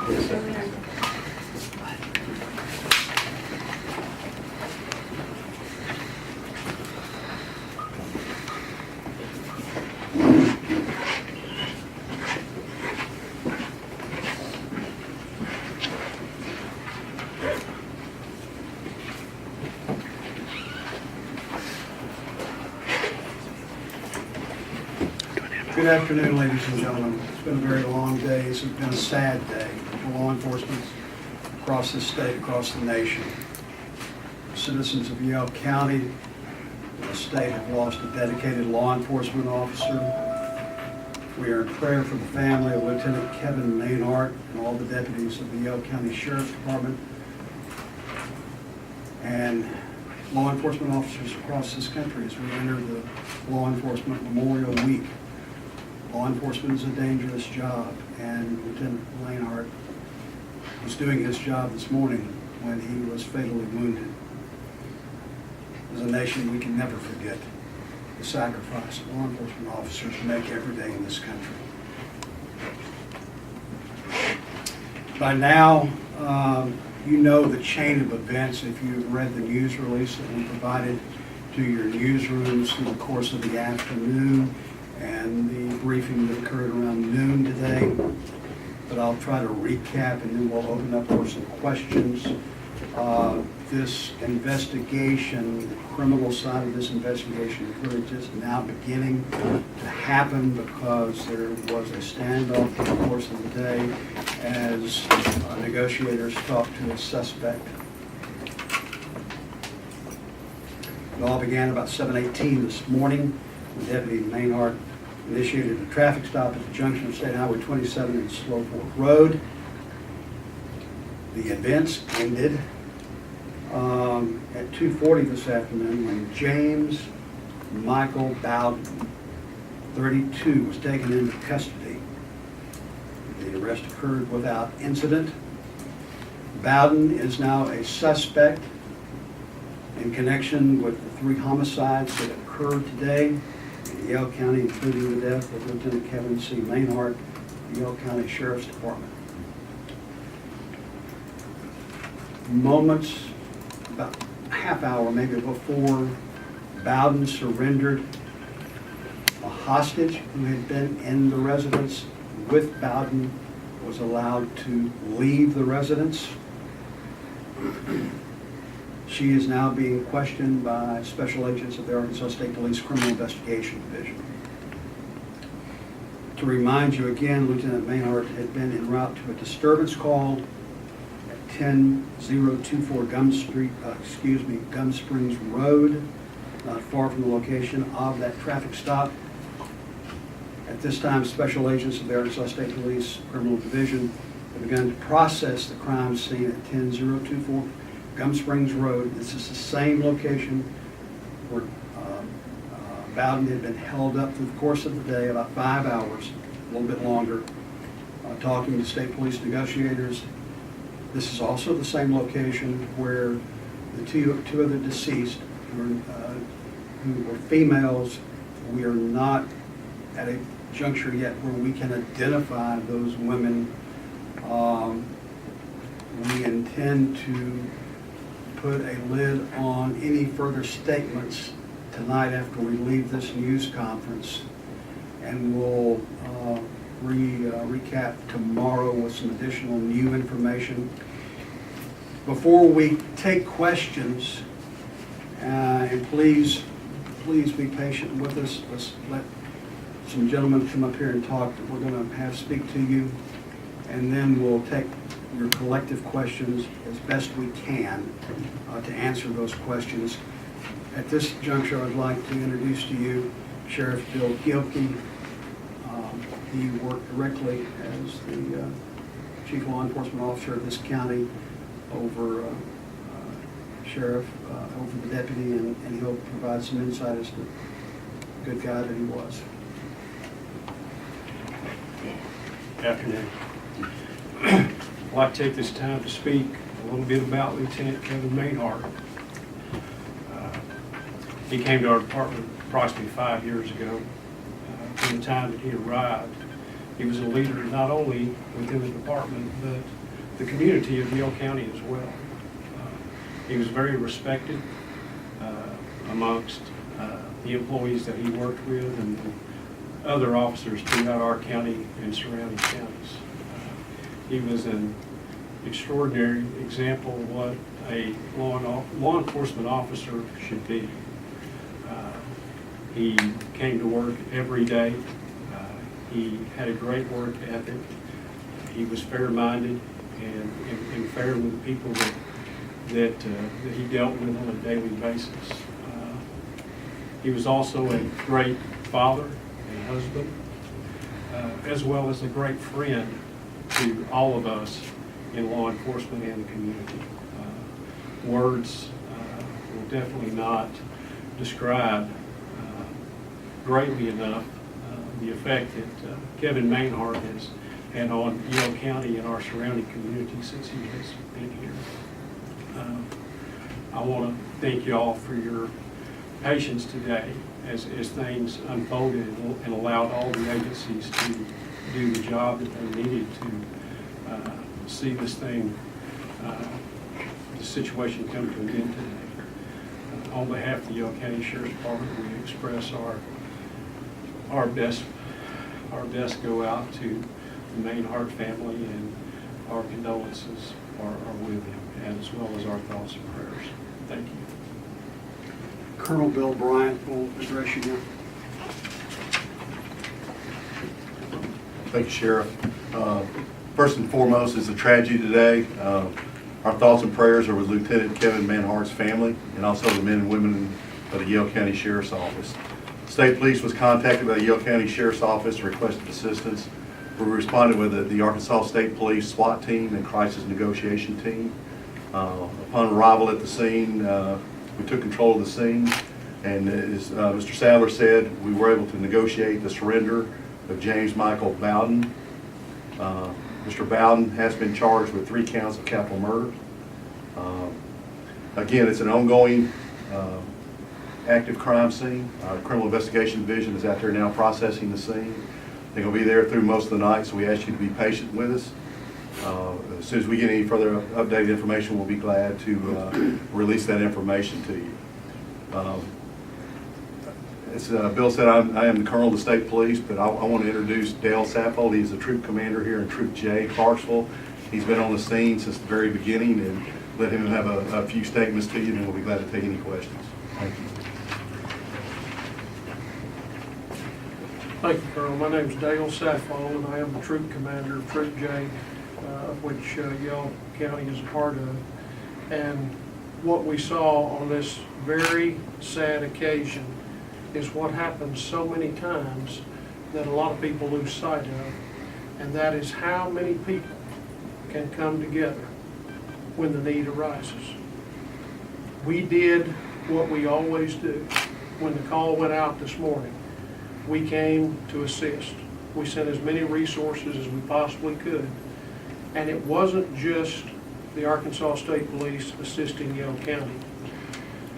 Good afternoon, ladies and gentlemen. It's been a very long day. It's been a sad day for law enforcement across the state, across the nation. Citizens of Yale County, the state, have lost a dedicated law enforcement officer. We are in prayer for the family of Lieutenant Kevin Mainhart and all the deputies of the Yale County Sheriff's Department and law enforcement officers across this country as we enter the Law Enforcement Memorial Week. Law enforcement is a dangerous job, and Lieutenant Mainhart was doing his job this morning when he was fatally wounded. As a nation, we can never forget the sacrifice law enforcement officers make every day in this country. By now, you know the chain of events if you've read the news release that we provided to your newsrooms through the course of the afternoon and the briefing that occurred around noon today. But I'll try to recap and then we'll open up for some questions. This investigation, the criminal side of this investigation is really just now beginning to happen because there was a standoff in the course of the day as negotiators talked to a suspect. It all began about 7:18 this morning. Deputy Mainhart initiated a traffic stop at the junction of State Highway 27 and Slow Fork Road. The events ended at 2:40 this afternoon when James Michael Bowden, 32, was taken into custody. The arrest occurred without incident. Bowden is now a suspect in connection with the 3 homicides that occurred today in Yale County, including the death of Lieutenant Kevin C. Mainhart, the Yale County Sheriff's Department. Moments, about a half hour maybe before Bowden surrendered, a hostage who had been in the residence with Bowden was allowed to leave the residence. She is now being questioned by special agents of the Arkansas State Police Criminal Investigation Division. To remind you again, Lieutenant Mainhart had been en route to a disturbance call at 10024 Gum Springs Road, not far from the location of that traffic stop. At this time, special agents of the Arkansas State Police Criminal Division have begun to process the crime scene at 10024 Gum Springs Road. This is the same location where Bowden had been held up through the course of the day, about 5 hours, a little bit longer, talking to state police negotiators. This is also the same location where the two other deceased who were females. We are not at a juncture yet where we can identify those women. We intend to put a lid on any further statements tonight after we leave this news conference, and we'll recap tomorrow with some additional new information. Before we take questions, and please be patient with us. Let's let some gentlemen come up here and talk that we're going to have speak to you, and then we'll take your collective questions as best we can to answer those questions. At this juncture, I'd like to introduce to you Sheriff Bill Gilkey. He worked directly as the Chief Law Enforcement Officer of this county over Sheriff, over the deputy, and he'll provide some insight as to the good guy that he was. Good afternoon. I'd like to take this time to speak a little bit about Lieutenant Kevin Mainhart. He came to our department approximately 5 years ago. From the time that he arrived, He was a leader not only within the department, but the community of Yale County as well. He was very respected amongst the employees that he worked with and other officers throughout our county and surrounding counties. He was an extraordinary example of what a law enforcement officer should be. He came to work every day. He had a great work ethic. He was fair-minded and fair with the people that he dealt with on a daily basis. He was also a great father and husband, as well as a great friend to all of us in law enforcement and the community. Words will definitely not describe greatly enough the effect that Kevin Mainhart has had on Yale County and our surrounding community since he has been here. I want to thank you all for your patience today as things unfolded and allowed all the agencies to do the job that they needed to see this thing, the situation come to an end today. On behalf of the Yale County Sheriff's Department, we express our best go out to the Mainhart family, and our condolences are with him, as well as our thoughts and prayers. Thank you. Colonel Bill Bryant will address you now. Thank you, Sheriff. First and foremost is a tragedy today. Our thoughts and prayers are with Lieutenant Kevin Mainhart's family and also the men and women of the Yale County Sheriff's Office. State Police was contacted by the Yale County Sheriff's Office and requested assistance. We responded with the Arkansas State Police SWAT team and crisis negotiation team. Upon arrival at the scene, we took control of the scene, and as Mr. Sadler said, we were able to negotiate the surrender of James Michael Bowden. Mr. Bowden has been charged with 3 counts of capital murder. Again, it's an ongoing active crime scene. Our Criminal Investigation Division is out there now processing the scene. They're going to be there through most of the night, so we ask you to be patient with us. As soon as we get any further updated information, we'll be glad to release that information to you. As Bill said, I am the Colonel of the State Police, but I want to introduce Dale Saffold. He's a troop commander here in Troop J, Clarksville. He's been on the scene since the very beginning, and let him have a few statements to you, and we'll be glad to take any questions. Thank you. Thank you, Colonel. My name is Dale Saffold, and I am the troop commander of Troop J, which Yale County is a part of. And what we saw on this very sad occasion is what happens so many times that a lot of people lose sight of, and that is how many people can come together when the need arises. We did what we always do. When the call went out this morning, we came to assist. We sent as many resources as we possibly could. And it wasn't just the Arkansas State Police assisting Yale County.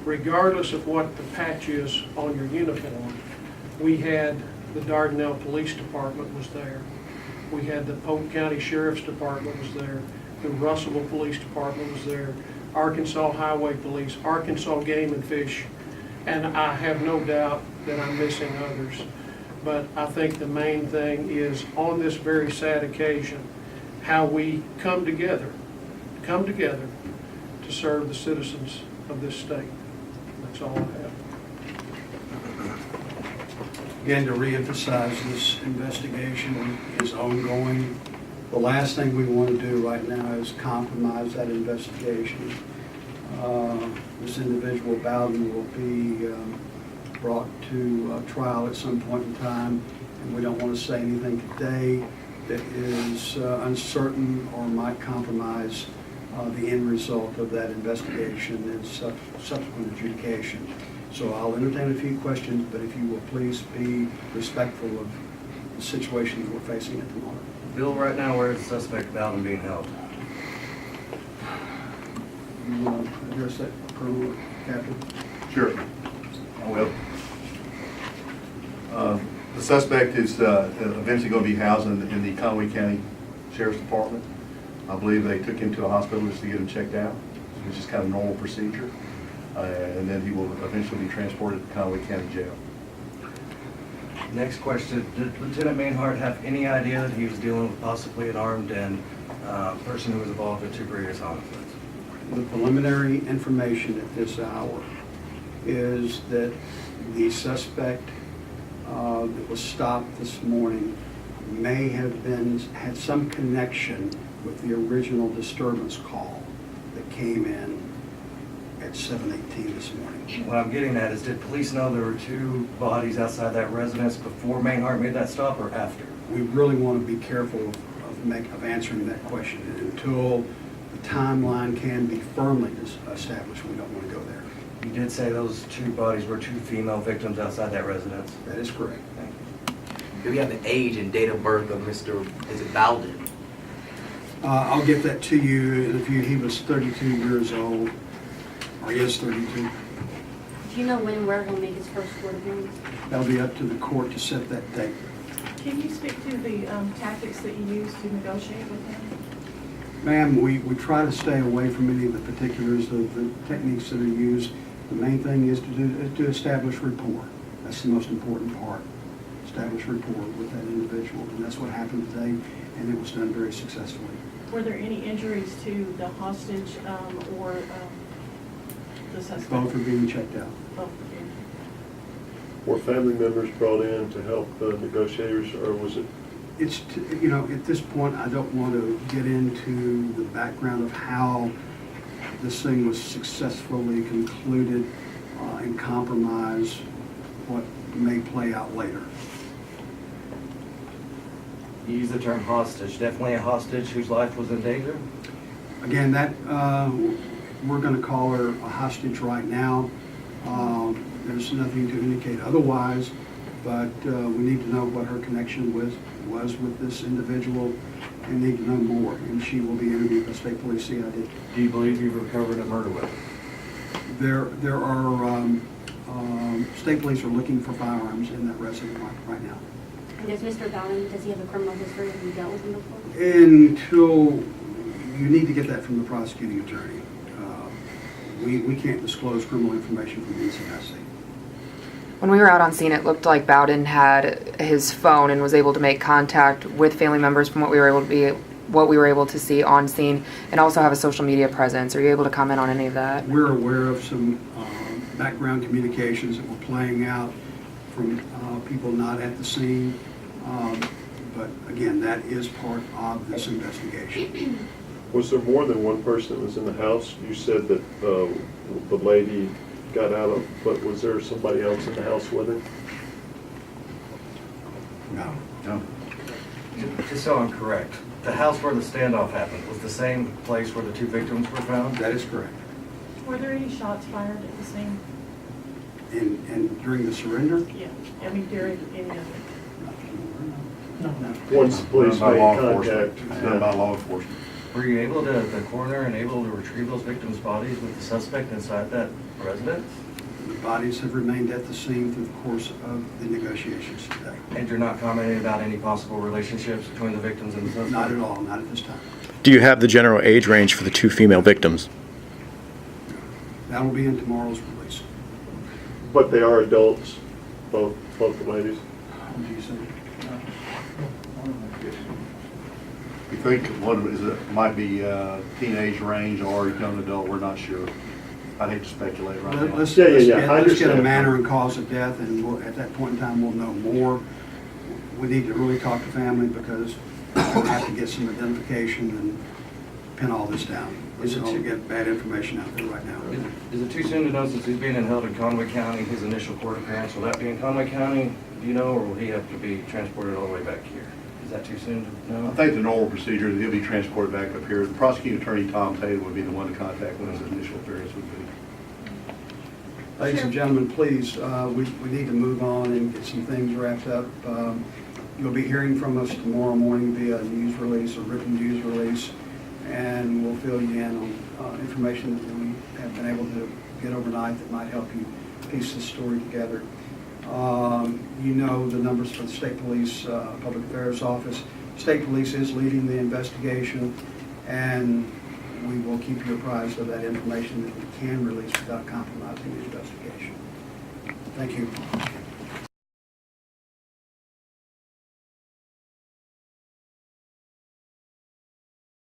Regardless of what the patch is on your uniform, we had the Dardanelle Police Department was there. We had the Polk County Sheriff's Department was there. The Russellville Police Department was there. Arkansas Highway Police, Arkansas Game and Fish, and I have no doubt that I'm missing others. But I think the main thing is, on this very sad occasion, how we come together to serve the citizens of this state. That's all I have. Again, to reemphasize, this investigation is ongoing. The last thing we want to do right now is compromise that investigation. This individual, Bowden, will be brought to trial at some point in time, and we don't want to say anything today that is uncertain or might compromise the end result of that investigation and subsequent adjudication. So I'll entertain a few questions, but if you will please be respectful of the situation that we're facing at the moment. Bill, right now, where is the suspect Bowden being held? You want to address that, Colonel or Captain? Sure. I will. The suspect is eventually going to be housed in the Conway County Sheriff's Department. I believe they took him to a hospital just to get him checked out, which is kind of normal procedure. And then he will eventually be transported to Conway County Jail. Next question, did Lieutenant Mainhart have any idea that he was dealing with possibly an armed and person who was involved in 2 previous homicides? The preliminary information at this hour is that the suspect that was stopped this morning may have had some connection with the original disturbance call that came in at 7:18 this morning. What I'm getting at is, did police know there were 2 bodies outside that residence before Mainhart made that stop or after? We really want to be careful of answering that question, and until the timeline can be firmly established, we don't want to go there. You did say those 2 bodies were 2 female victims outside that residence? That is correct. Thank you. Do we have the age and date of birth of Mr. Is it Bowden? I'll get that to you in a few. He was 32 years old, or he is 32. Do you know when and where he'll make his first court appearance? That'll be up to the court to set that date. Can you speak to the tactics that you use to negotiate with him? Ma'am, we try to stay away from any of the particulars of the techniques that are used. The main thing is to establish rapport. That's the most important part. Establish rapport with that individual, and that's what happened today, and it was done very successfully. Were there any injuries to the hostage or the suspect? Both are being checked out. Both. Were family members brought in to help the negotiators, or was it? It's, at this point, I don't want to get into the background of how this thing was successfully concluded and compromise what may play out later. You used the term hostage, definitely a hostage whose life was in danger? Again, that we're going to call her a hostage right now. There's nothing to indicate otherwise, but we need to know what her connection was with this individual and need to know more. And she will be interviewed by State Police CID. Do you believe you've recovered a murder weapon? There are State Police are looking for firearms in that residence right now. And does Mr. Bowden, does he have a criminal history? Have you dealt with him before? Until you need to get that from the prosecuting attorney. We can't disclose criminal information from the NCIC. When we were out on scene, it looked like Bowden had his phone and was able to make contact with family members from what we were able to see on scene, and also have a social media presence. Are you able to comment on any of that? We're aware of some background communications that were playing out from people not at the scene, but again, that is part of this investigation. Was there more than one person that was in the house? You said that the lady got out of, but was there somebody else in the house with him? No. No. Just so I'm correct, the house where the standoff happened was the same place where the 2 victims were found? That is correct. Were there any shots fired at the scene? And during the surrender? Yeah, I mean during any of it? No. Once the police Done by made law contact. enforcement. Done by law enforcement. Were you able to, the coroner, and able to retrieve those victims' bodies with the suspect inside that residence? The bodies have remained at the scene through the course of the negotiations today. And you're not commenting about any possible relationships between the victims and the suspect? Not at all, not at this time. Do you have the general age range for the 2 female victims? That will be in tomorrow's release. But they are adults, both the ladies? What do you say? We think one might be teenage range or young adult, we're not sure. I'd hate to speculate right now. Let's Yeah, get I a understand. manner and cause of death, and at that point in time, we'll know more. We need to really talk to family because we'll have to get some identification and pin all this down. We don't get bad information out there right now. Is it too soon to know, since he's being held in Conway County, his initial court appearance, will that be in Conway County, do you know, or will he have to be transported all the way back here? Is that too soon to know? I think the normal procedure is he'll be transported back up here. The prosecuting attorney, Tom Taylor, would be the one to contact when his initial appearance would be. Ladies and gentlemen, please, we need to move on and get some things wrapped up. You'll be hearing from us tomorrow morning via a news release, a written news release, and we'll fill you in on information that we have been able to get overnight that might help you piece this story together. You know the numbers for the State Police Public Affairs Office. State Police is leading the investigation, and we will keep you apprised of that information that we can release without compromising the investigation. Thank you.